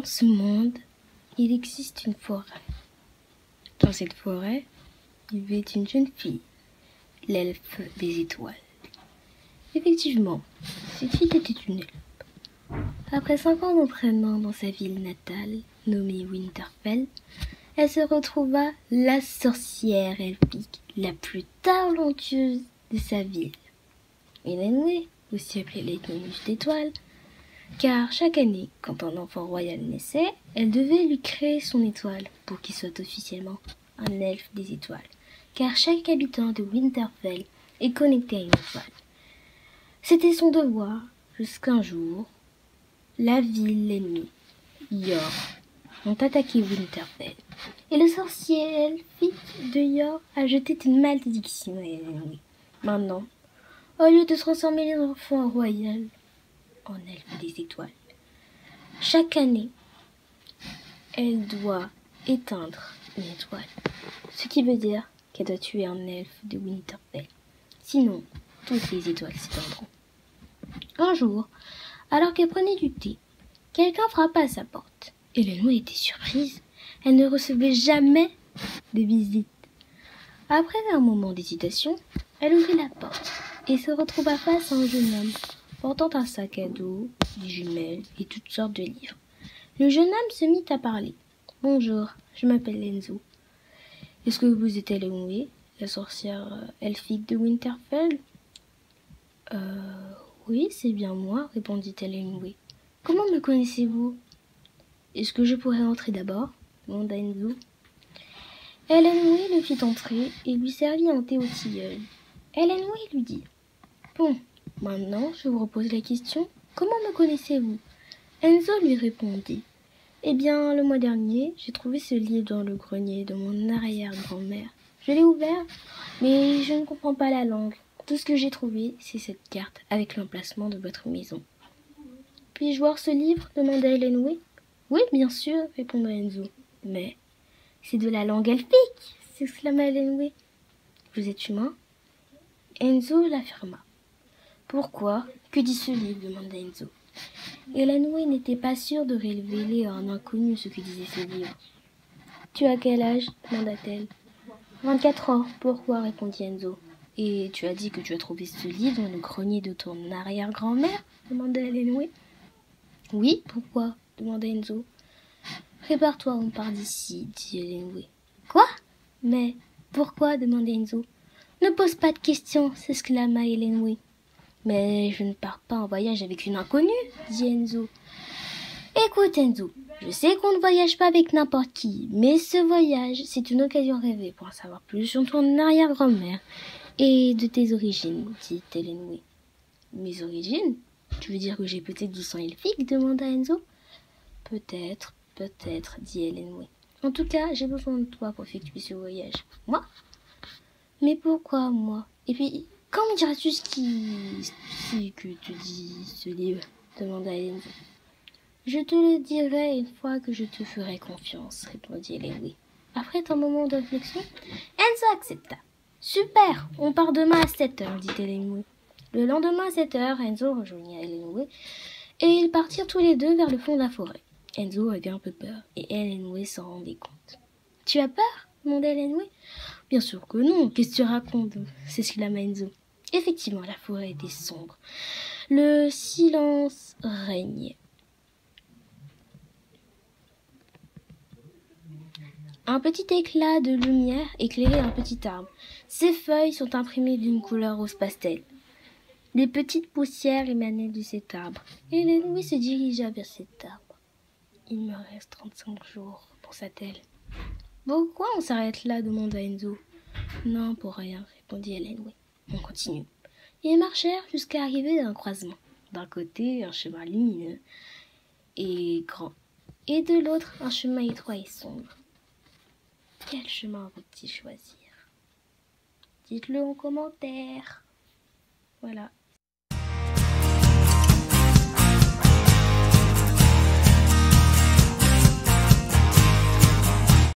ce monde, il existe une forêt. Dans cette forêt, il vivait une jeune fille, l'elfe des étoiles. Effectivement, cette fille était une elfe. Après 5 ans d'entraînement dans sa ville natale, nommée Winterfell, elle se retrouva la sorcière elfique la plus talentueuse de sa ville. Elenwe, aussi appelée l'ethnologie d'étoiles, car chaque année, quand un enfant royal naissait, elle devait lui créer son étoile pour qu'il soit officiellement un elfe des étoiles, car chaque habitant de Winterfell est connecté à une étoile. C'était son devoir, jusqu'un jour, la ville ennemie, Yor, ont attaqué Winterfell, et le sorcier elfique de Yor a jeté une malédiction à Elenwe. Maintenant, au lieu de transformer les enfants royaux en elfes des étoiles, chaque année, elle doit éteindre une étoile, ce qui veut dire qu'elle doit tuer un elfe de Winterfell. Sinon, toutes les étoiles s'éteindront. Un jour, alors qu'elle prenait du thé, quelqu'un frappa à sa porte. Elenwe était surprise. Elle ne recevait jamais de visite. Après un moment d'hésitation, elle ouvrit la porte et se retrouva face à un jeune homme portant un sac à dos, des jumelles et toutes sortes de livres. Le jeune homme se mit à parler. « Bonjour, je m'appelle Enzo. Est-ce que vous êtes Elenwe, la sorcière elfique de Winterfell ?»« Oui, c'est bien moi, répondit Elenwe. Comment me connaissez-vous ? Est-ce que je pourrais entrer d'abord ? Demanda Enzo. Elenwe le fit entrer et lui servit un thé au tilleul. Elenwe lui dit « Bon, maintenant je vous repose la question. Comment me connaissez-vous » Enzo lui répondit « Eh bien, le mois dernier, j'ai trouvé ce livre dans le grenier de mon arrière-grand-mère. Je l'ai ouvert, mais je ne comprends pas la langue. Tout ce que j'ai trouvé, c'est cette carte avec l'emplacement de votre maison. » « Puis-je voir ce livre ?» demanda Elenwe. « Oui, bien sûr, répondit Enzo. « Mais c'est de la langue elfique !» s'exclama Elenwe. « Vous êtes humain ?» Enzo l'affirma. « Pourquoi ? Que dit ce livre ?» demanda Enzo. Elenwe n'était pas sûre de révéler à un inconnu ce que disait ce livre. « Tu as quel âge ?» demanda-t-elle. « 24 ans. Pourquoi ?» répondit Enzo. « Et tu as dit que tu as trouvé ce livre dans le grenier de ton arrière-grand-mère ?» demanda Elenwe. « Oui, pourquoi ?» demanda Enzo. « Prépare-toi, on part d'ici, dit Elenwe. « Quoi ? Mais pourquoi ?» demanda Enzo. « Ne pose pas de questions, s'exclama Elenwe. « Mais je ne pars pas en voyage avec une inconnue, dit Enzo. « Écoute Enzo, je sais qu'on ne voyage pas avec n'importe qui, mais ce voyage, c'est une occasion rêvée pour en savoir plus sur ton arrière-grand-mère et de tes origines, dit Elenwe. « Mes origines ? Tu veux dire que j'ai peut-être du sang elfique ?» demanda Enzo. « Peut-être, dit Elenwe. « En tout cas, j'ai besoin de toi pour effectuer ce voyage. »« Moi ? Mais pourquoi moi ? Et puis, quand me diras-tu ce que te dit ce livre ?» demanda Enzo. « Je te le dirai une fois que je te ferai confiance, répondit Elenwe. Après un moment de réflexion, Enzo accepta. Super, on part demain à 7h, dit Elenwe. Le lendemain à 7h, Enzo rejoignit Elenwe et ils partirent tous les deux vers le fond de la forêt. Enzo avait un peu peur et Elenwe s'en rendait compte. « Tu as peur ?» demanda Elenwe. « Bien sûr que non, qu'est-ce que tu racontes ?» s'exclama Enzo. Effectivement, la forêt était sombre. Le silence régnait. Un petit éclat de lumière éclairait un petit arbre. Ses feuilles sont imprimées d'une couleur rose pastel. Les petites poussières émanaient de cet arbre. Elenwe se dirigea vers cet arbre. « Il me reste 35 jours, pensa-t-elle. « Pourquoi on s'arrête là ?» demanda Enzo. « Non, pour rien, répondit Elenwe. On continue. » Ils marchèrent jusqu'à arriver à un croisement. D'un côté, un chemin lumineux et grand, et de l'autre, un chemin étroit et sombre. Quel chemin vont-ils choisir ? Dites-le en commentaire. Voilà.